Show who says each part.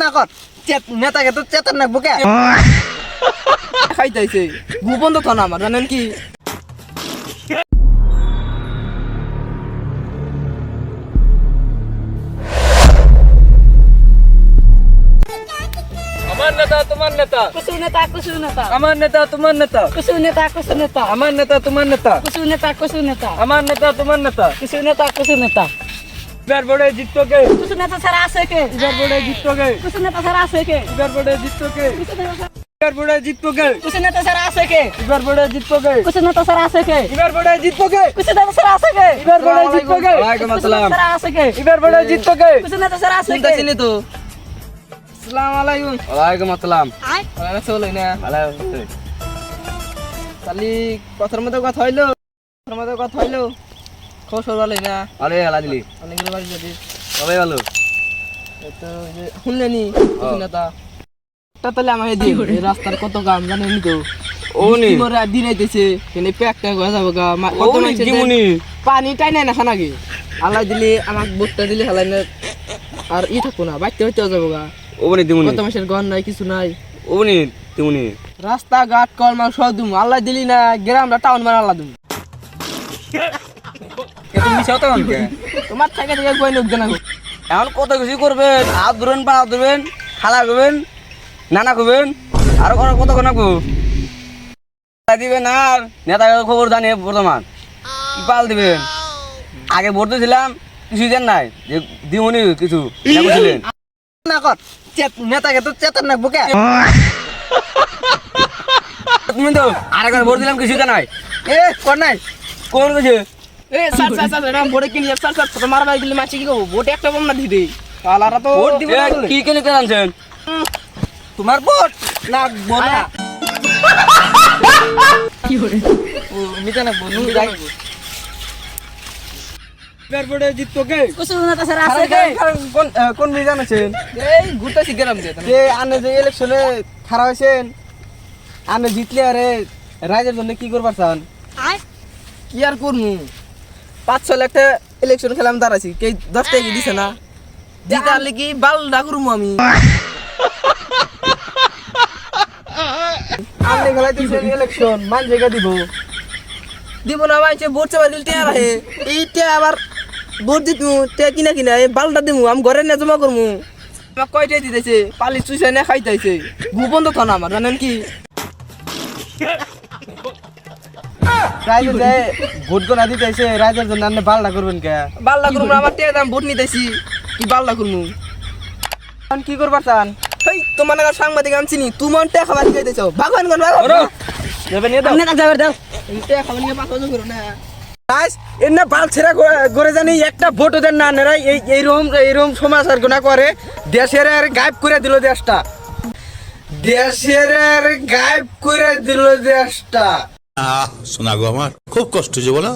Speaker 1: না কর নেতাকে তো চেতন রাখবো কে খাইতেছে গোপন তো না আমার জানেন কি
Speaker 2: আমার নেতা তোমার নেতা
Speaker 3: कुछ नेता कुछ नेता
Speaker 2: আমার নেতা তোমার নেতা
Speaker 3: कुछ नेता कुछ नेता
Speaker 2: আমার নেতা তোমার নেতা
Speaker 3: कुछ नेता कुछ नेता
Speaker 2: আমার নেতা তোমার নেতা
Speaker 3: कुछ नेता कुछ नेता
Speaker 2: এবার বড়ে জিতোগে
Speaker 3: कुछ नेता सर आसे के
Speaker 2: এবার বড়ে জিতোগে
Speaker 3: कुछ नेता सर आसे के
Speaker 2: এবার বড়ে জিতোগে
Speaker 3: कुछ नेता
Speaker 2: এবার বড়ে জিতোগে
Speaker 3: कुछ नेता सर आसे के
Speaker 2: এবার বড়ে জিতোগে
Speaker 3: कुछ नेता सर आसे के
Speaker 2: এবার বড়ে জিতোগে
Speaker 3: कुछ नेता सर आसे के
Speaker 2: এবার বড়ে জিতোগে
Speaker 1: ওয়ালাইকুম
Speaker 3: कुछ
Speaker 1: আসসালাম
Speaker 3: नेता सर आसे के
Speaker 2: এবার বড়ে জিতোগে
Speaker 3: कुछ नेता सर आसे
Speaker 1: শুনতে
Speaker 3: के
Speaker 1: চিনি তো আসসালামু আলাইকুম ওয়ালাইকুম আসসালাম ভালো চলে না ভালো তালি কথার মধ্যে কথা হইলো খবর ভালোই না
Speaker 4: আরে হালা দিলি
Speaker 1: অনেকগুলো বাড়ি যদি
Speaker 4: সবাই ভালো
Speaker 1: তো যে শুনলেনি নেতা তাহলে আমাকে দিয়ে এই রাস্তার কত কাম জানেনি তো
Speaker 4: ওনি
Speaker 1: মোরা দিনাইতেছে কেনে প্যাকটা হয়ে যাবে গা কত
Speaker 4: ওনি
Speaker 1: মানুষের
Speaker 4: দিমুনি
Speaker 1: পানি টাই নাই না খানাকে আল্লাহ দিলে আমাকে বুটটা দিলে হালাই না আর থাকবো না বাইতে হইতে যাবো গা
Speaker 4: ওনি দিমুনি
Speaker 1: কত মাসের ঘর নাই কিছু নাই
Speaker 4: ওনি দিমুনি
Speaker 1: রাস্তা ঘাট কলমা সব দুম আল্লাহ দিলি না গ্রামটা টাউন মারা আল্লাহ দুম
Speaker 4: কে তুমি চাও তখন কে
Speaker 1: তোমার থেকে কই নোক জানা
Speaker 4: এখন কত কিছু করবেন হাত ধরবেন পা ধরবেন খালা করবেন নানা করবেন আর কত কোনাকো দিবেন আর নেতা খবর জানি বর্তমান কি পাল দিবেন আগে ভোট দিয়েছিলাম কিছু দেন নাই যে দিমুনি কিছু দিলেন
Speaker 1: না কর নেতাকে তো চেতন রাখবো কে
Speaker 4: তুমি তো আরেকবার ভোট দিলাম কিছু দেন নাই
Speaker 1: এ কর নাই
Speaker 4: কোন কিছু
Speaker 1: এ স্যার এরকম ভোটে কিনি স্যার ছোট মারবাই দিলে মাছি কি কব ভোটে একটা বম না দিদি শালারা তো
Speaker 4: ভোট দিব কি কেন আনছেন
Speaker 1: তোমার ভোট না বোনা
Speaker 3: की हो रे
Speaker 1: ও মিটা না বনু যাই
Speaker 2: এবার বড়ে জিতোগে
Speaker 3: कुछ नेता सर आसे के
Speaker 1: কোন কোন মিজান আছেন এই ঘুরতেছি গেলাম যে আনে যে ইলেকশনে খারাপ হয়েছেন আনে জিতলে আরে রাইজের জন্য কি করবার চান কি আর করমু 5-6 লাখ ইলেকশন খেলাম দাঁড়াইছি কে 10 টাকা দিছে না জিতালে কি বাল ডাকুরমু আমি আমনে খেলাইতেছেন ইলেকশন মান জায়গা দিব না মাইছে ভোট চাবা দিলতে আর হে এইটা আবার ভোট দিতু তে কিনা এই বালটা দিমু আমি ঘরে না জমা করমু আমাক কয়টা দিতেছে পালি চুইছে না খাইতেছে গোপন তো না আমার জানেন কি রাইজে যে ভোট গোনা দিতেছে রাইজের জন্য আপনি বালটা করবেন কে বালটা করবো আমার তে দাম ভোট নিতেছি কি বালটা করমু এখন কি করবার চান এই তোমার নাগার সাংবাদিক আমি চিনি তোমার তে খাবার দিতেছ ভগবান গন যাবে নিয়ে দাও
Speaker 3: नेता जावर दाও
Speaker 1: তে খাবার নিয়ে পাতা করো না গাইস এন্না বাল ছেড়া করে জানি একটা ভোটও দেন না নেরা এইরকম সমাচার গুণা করে দেশের আর গায়েব করে দিল দেশটা
Speaker 5: শোনা গো আমার খুব কষ্ট যে বলো